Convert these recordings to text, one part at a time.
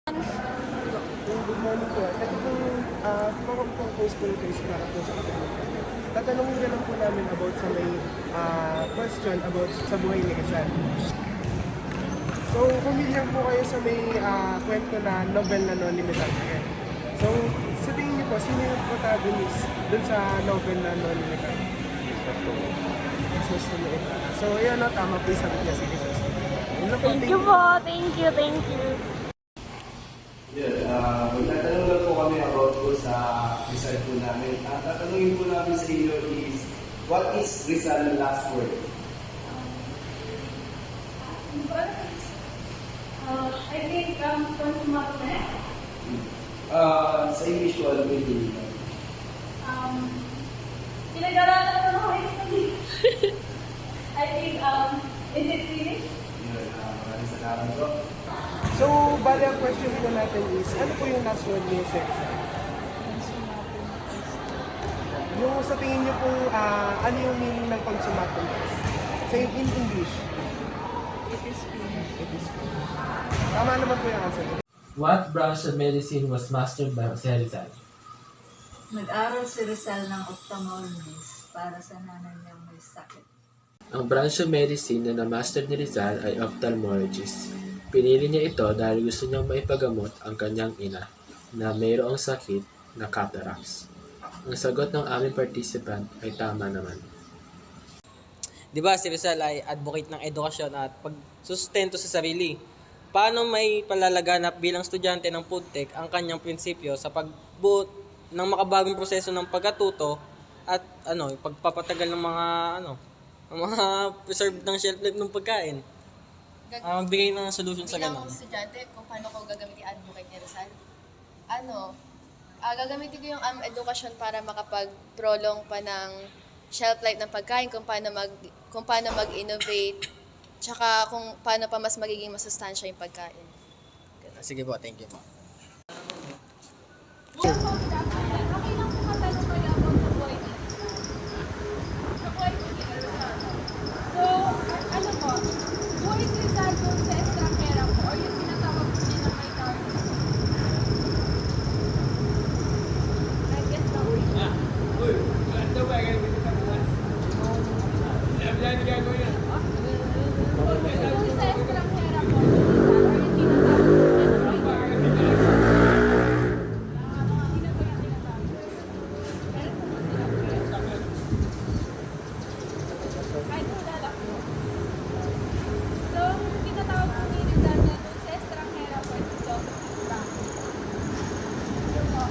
Good morning po. Ito po, mga pong post ko is para po sa akin. Tatanungin ka lang po namin about sa may question about sa buhay ni Rizal. So, familiar po kayo sa may kwento na novel na No Limit at the End. So, sa tingin niyo po, sino yung protagonist dun sa novel na No Limit at the End? Crisostomo Ibarra. So, yun no, tama po yung sagot niya si Crisostomo. Thank you po. Thank you. Yeah, magtatanong lang po kami about po sa Rizal po namin. Tatanungin po namin sa inyo is, what is Rizal last word? I think consumatum. Sa English po, ano po yung Pinag-aralan ko na I think, is it finished? yun, maraming salamat po. So, bali ang question po natin is, ano po yung last word niyo sa Rizal? Yung sa tingin niyo po, ano yung meaning ng consumatum is? Say in English. It is finished. It is finished. Tama naman po yung answer. What branch of medicine was mastered by Jose Rizal? Nag-aral si Rizal ng ophthalmologist para sa nanay niyang may sakit. Ang branch of medicine na na-master ni Rizal ay ophthalmologist. Pinili niya ito dahil gusto niyang maipagamot ang kanyang ina na mayroong sakit na cataracts. Ang sagot ng aming participant ay tama naman. Di ba si Rizal ay advocate ng edukasyon at pagsustento sa sarili. Paano may palalaganap bilang estudyante ng PUDTEC ang kanyang prinsipyo sa pagbuot ng makabagong proseso ng pagkatuto at pagpapatagal ng mga preserve ng shelf life ng pagkain. Magbigay ng solution sa Bilang ganun. estudyante, kung paano ko gagamitin advocate ni Rizal, gagamitin ko yung edukasyon para makapag-prolong pa ng shelf life ng pagkain, kung paano mag-innovate, tsaka kung paano pa mas magiging masustansya yung pagkain. Sige po, thank you po. Okay lang po matanong kayo about sa buhay niya. Sa buhay po ni Rizal. So, ano po? Buhay si Rizal doon sa estrangera po or yung tinatawag po niya ng may target? I guess na uwi. Doon sa estrangera po ni Rizal or yung tinatawag po niya ng may target? Ay, tulala ko. So, tinatawag po ni Rizal na doon sa estrangera po si Joseph Franco. Yun po.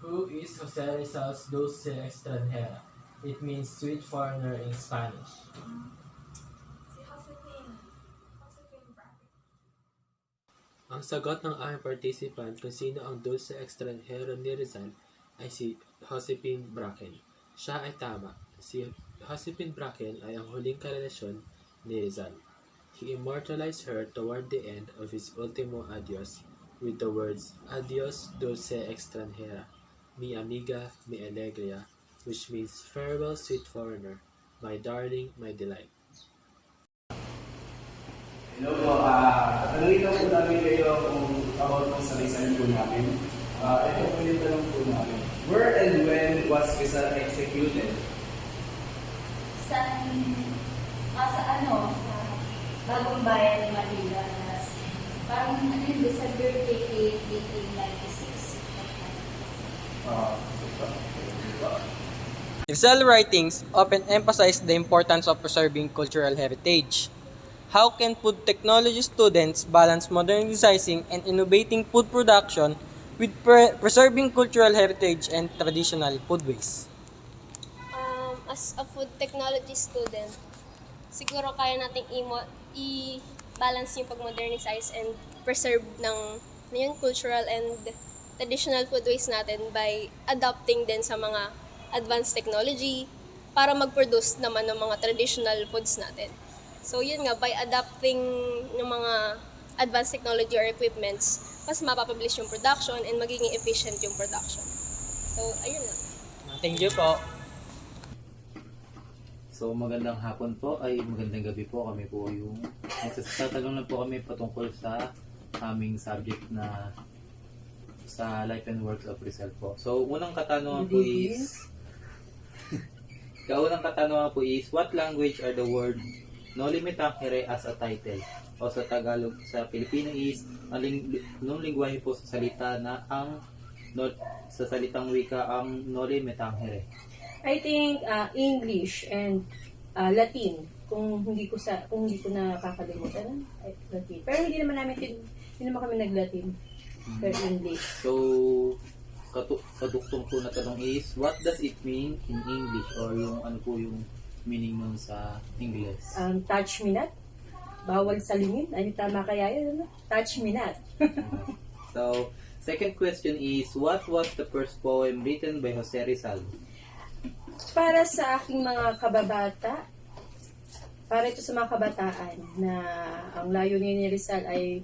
Who is Jose Rizal's dulce extranjera? It means sweet foreigner in Spanish. Ang sagot ng aming participant kung sino ang dulce extranjero ni Rizal ay si Josepine Bracken. Siya ay tama. Si Josepine Bracken ay ang huling karelasyon ni Rizal. He immortalized her toward the end of his ultimo adios with the words, "Adios dulce extranjera, mi amiga, mi alegria," which means, "Farewell, sweet foreigner, my darling, my delight." Hello po, tatanungin lang po namin kayo kung about po sa Rizal po namin. Ito po yung tanong po namin. Where and when was Rizal executed? Sa bagong bayan ni Manila na parang December 28, 1896. Rizal writings often emphasize the importance of preserving cultural heritage. How can food technology students balance modernizing and innovating food production with preserving cultural heritage and traditional foodways? As a food technology student, siguro kaya nating i-balance yung pag-modernize and preserve ng yung cultural and traditional foodways natin by adapting din sa mga advanced technology para mag-produce naman ng mga traditional foods natin. So yun nga, by adapting ng mga advanced technology or equipments, mas mapapublish yung production and magiging efficient yung production. So, ayun lang. Thank you po. So magandang hapon po, ay magandang gabi po. Kami po yung nagsasatanong lang po kami patungkol sa aming subject na sa Life and Works of Rizal po. So, unang katanungan po is, what language are the word Noli Me Tangere as a title? O sa Tagalog, sa Pilipino is, anong lingwahe po sa salita na sa salitang wika ang Noli Me Tangere? I think English and Latin. Kung hindi ko nakakalimutan, Latin. Pero hindi naman kami nag-Latin. Pero English. So, kaduktong po na tanong is, what does it mean in English? Or yung ano po yung meaning nun sa English? Touch me not. Bawal salingin. Ano tama kaya yun? Ano? Touch me not. So, second question is, what was the first poem written by Jose Rizal? Para sa aking mga kababata, para ito sa mga kabataan na ang layunin ni Rizal ay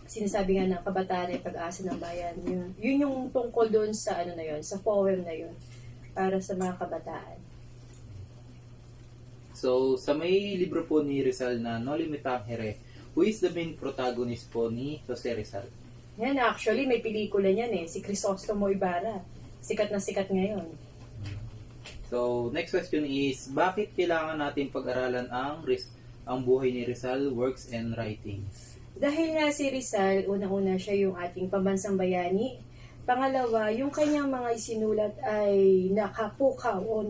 sinasabi nga ng kabataan ay pag-asa ng bayan. Yun yung tungkol doon sa sa poem na yun para sa mga kabataan. So, sa may libro po ni Rizal na Noli Me Tangere, who is the main protagonist po ni Jose Rizal? Yan, actually, may pelikula niyan si Crisostomo Ibarra. Sikat na sikat ngayon. So, next question is, bakit kailangan natin pag-aralan ang buhay ni Rizal, works and writings? Dahil nga si Rizal, unang-una siya yung ating pambansang bayani. Pangalawa, yung kanyang mga isinulat ay nakapukaw o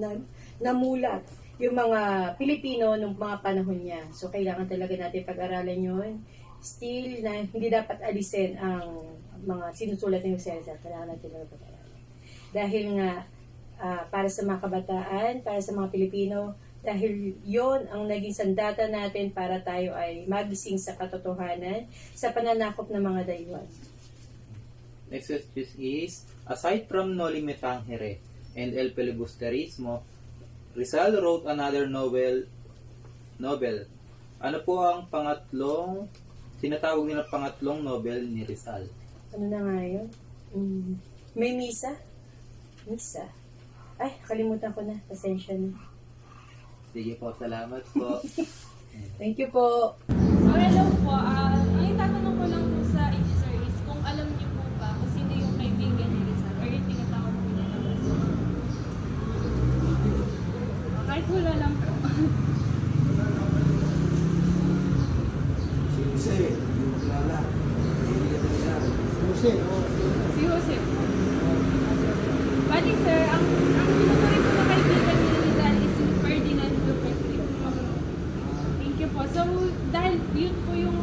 namulat yung mga Pilipino nung mga panahon niya. So, kailangan talaga natin pag-aralan yun. Still, na hindi dapat alisin ang mga sinusulat ng Jose Rizal. Kailangan natin talaga pag-aralan. Dahil nga, para sa mga kabataan, para sa mga Pilipino, dahil yon ang naging sandata natin para tayo ay magising sa katotohanan sa pananakop ng mga dayuhan. Next question is, aside from Noli Me Tangere and El Filibusterismo, Rizal wrote another novel. Ano po ang tinatawag nila pangatlong novel ni Rizal? Ano na nga yun? May misa? Misa. Ay, kalimutan ko na. Pasensya na. Sige po, salamat po. Thank you po. So, hello po. Ang itatanong ko lang po sa inyo, sir, is kung alam niyo po ba kung sino yung kaibigan ni Rizal or yung tinatawag po niya na basta. Kahit wala lang po. Si Jose. Bali, sir, ang tinuturing ko na kaibigan ni Rizal is si Ferdinand Dupetit. Thank you po. So, dahil yun po yung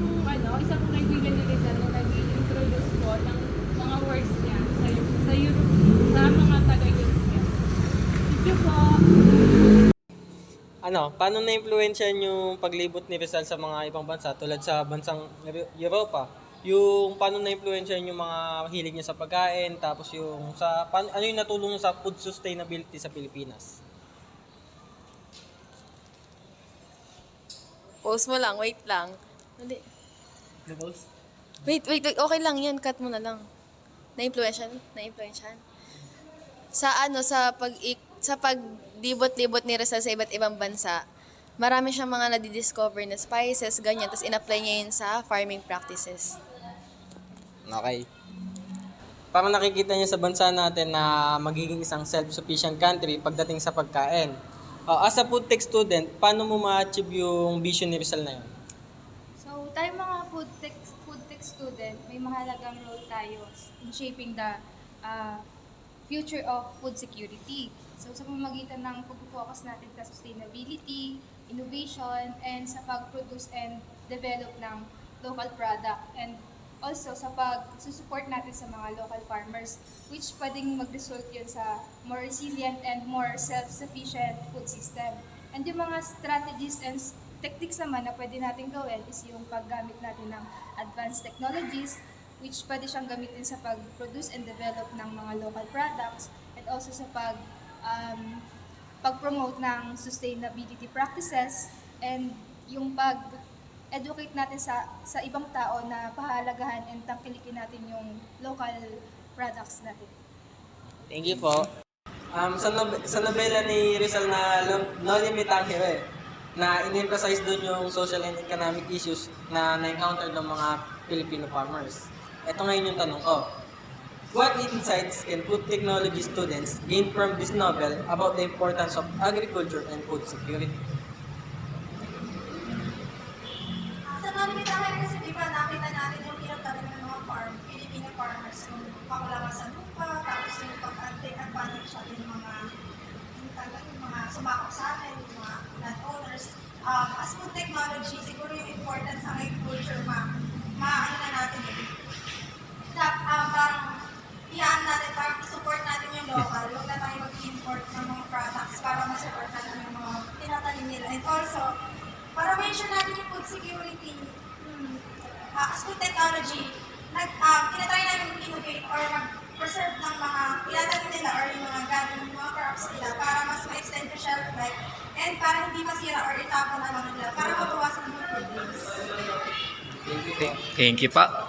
isa pong kaibigan ni Rizal na nag-introduce po ng mga works niya sa mga taga-European. Thank you po. Paano na-influensyan yung paglibot ni Rizal sa mga ibang bansa tulad sa bansang Europa? Yung paano na-influensyan yung mga hilig niya sa pagkain, tapos ano yung natulong sa food sustainability sa Pilipinas? Pause mo lang, wait lang. Hindi. Wait, okay lang yan, cut mo na lang. Na-influensyan? Sa paglibot-libot ni Rizal sa iba't ibang bansa, marami siyang mga nadidiscover na spices, ganyan, tapos in-apply niya yun sa farming practices. Okay. Parang nakikita niyo sa bansa natin na magiging isang self-sufficient country pagdating sa pagkain. As a food tech student, paano mo ma-achieve yung vision ni Rizal na yun? So, tayo mga food tech student, may mahalagang role tayo in shaping the future of food security. So, sa pamamagitan ng pag-focus natin sa sustainability, innovation, and sa pag-produce and develop ng local product. And also sa pag-support natin sa mga local farmers, which pwedeng mag-result yun sa more resilient and more self-sufficient food system. And yung mga strategies and techniques naman na pwede natin gawin is yung paggamit natin ng advanced technologies, which pwede siyang gamitin sa pag-produce and develop ng mga local products, and also sa pag-promote ng sustainability practices, and yung pag-educate natin sa ibang tao na pahalagahan and tangkilikin natin yung local products natin. Thank you po. Sa nobela ni Rizal na Noli Me Tangere, na in-emphasize doon yung social and economic issues na na-encounter ng mga Filipino farmers. Ito ngayon yung tanong ko. What insights can food technology students gain from this novel about the importance of agriculture and food security? Sa Nolimitangan kasi di ba nakita natin yung hirap talaga ng mga Filipino farmers, yung pakulangan sa lupa, tapos yung pag-take advantage natin yung mga sumakop sa atin, yung mga landowners. As food technology, siguro yung importance ng agriculture, maano na natin yun. Parang parang i-support natin yung local, huwag na tayo mag-import ng mga products para ma-support natin yung mga tinatanim nila. And also, para ma-ensure natin yung food security, as food technology, tinatry namin mag-innovate or mag-preserve ng mga tinatanim nila or yung mga garden, yung mga crops nila para mas ma-extend yung shelf life and para hindi masira or itapon na lang nila para mabawasan yung food waste. Thank you. Thank you pa.